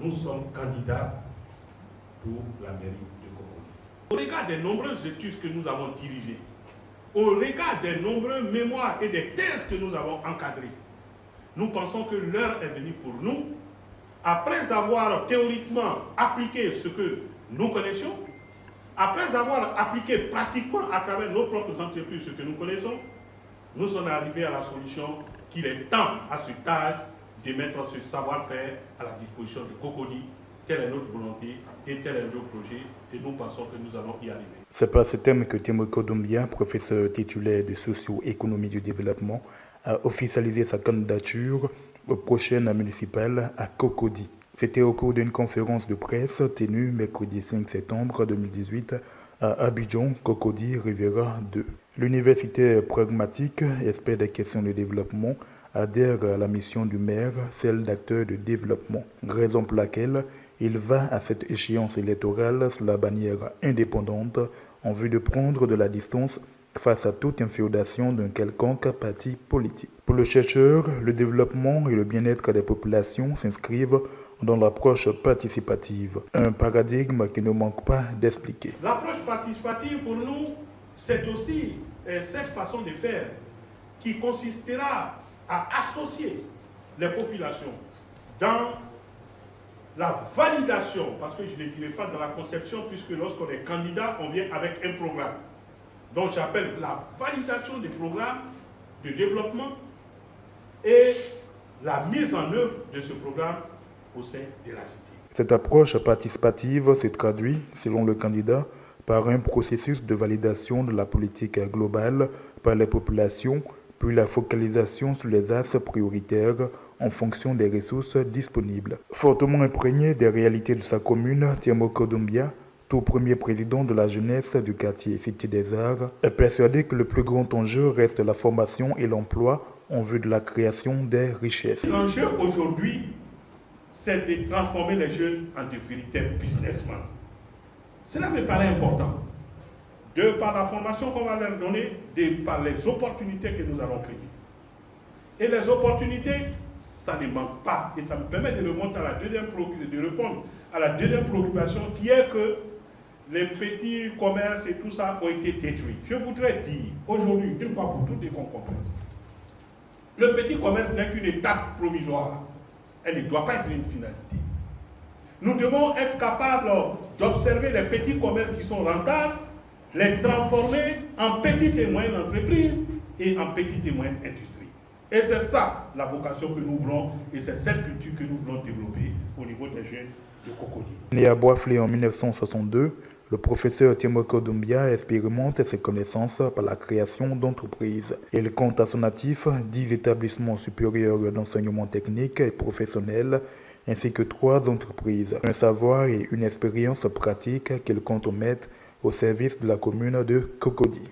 nous sommes candidats pour la mairie de Cocody. Au regard des nombreuses études que nous avons dirigées, au regard des nombreux mémoires et des thèses que nous avons encadrées, nous pensons que l'heure est venue pour nous, après avoir théoriquement appliqué ce que nous connaissions, après avoir appliqué pratiquement à travers nos propres entreprises ce que nous connaissons, nous sommes arrivés à la solution qu'il est temps à cet âge de mettre ce savoir-faire à la disposition de Cocody. Telle est notre volonté et tel est notre projet et nous pensons que nous allons y arriver. C'est par ce thème que Témoko Doumbia, professeur titulaire de socio-économie du développement, a officialisé sa candidature aux prochaines municipales à Cocody. C'était au cours d'une conférence de presse tenue mercredi 5 septembre 2018 à Abidjan, Cocody, Rivera 2. L'université pragmatique, expert des questions de développement, adhère à la mission du maire, celle d'acteur de développement, raison pour laquelle il va à cette échéance électorale sous la bannière indépendante en vue de prendre de la distance face à toute inféodation d'un quelconque parti politique. Pour le chercheur, le développement et le bien-être des populations s'inscrivent dans l'approche participative, un paradigme qui ne manque pas d'expliquer. L'approche participative pour nous, c'est aussi cette façon de faire qui consistera à associer les populations dans la validation, parce que je ne dirais pas dans la conception, puisque lorsqu'on est candidat, on vient avec un programme. Donc j'appelle la validation des programmes de développement et la mise en œuvre de ce programme au sein de la cité. Cette approche participative se traduit, selon le candidat, par un processus de validation de la politique globale par les populations, puis la focalisation sur les axes prioritaires en fonction des ressources disponibles. Fortement imprégné des réalités de sa commune, Témoko Doumbia, tout premier président de la jeunesse du quartier Cité des Arts, est persuadé que le plus grand enjeu reste la formation et l'emploi en vue de la création des richesses. L'enjeu aujourd'hui, c'est de transformer les jeunes en de véritables businessmen. Cela me paraît important. De par la formation qu'on va leur donner, de par les opportunités que nous allons créer. Et les opportunités, ça ne manque pas. Et ça me permet de répondre à la deuxième préoccupation qui est que les petits commerces et tout ça ont été détruits. Je voudrais dire, aujourd'hui, une fois pour toutes et qu'on comprenne, le petit commerce n'est qu'une étape provisoire. Elle ne doit pas être une finalité. Nous devons être capables d'observer les petits commerces qui sont rentables, les transformer en petites et moyennes entreprises et en petites et moyennes industries. Et c'est ça la vocation que nous voulons et c'est cette culture que nous voulons développer au niveau des jeunes de Cocody. Né à Boisflé en 1962, le professeur Témoko Doumbia expérimente ses connaissances par la création d'entreprises. Il compte à son actif 10 établissements supérieurs d'enseignement technique et professionnel, ainsi que 3 entreprises, un savoir et une expérience pratique qu'il compte mettre au service de la commune de Cocody.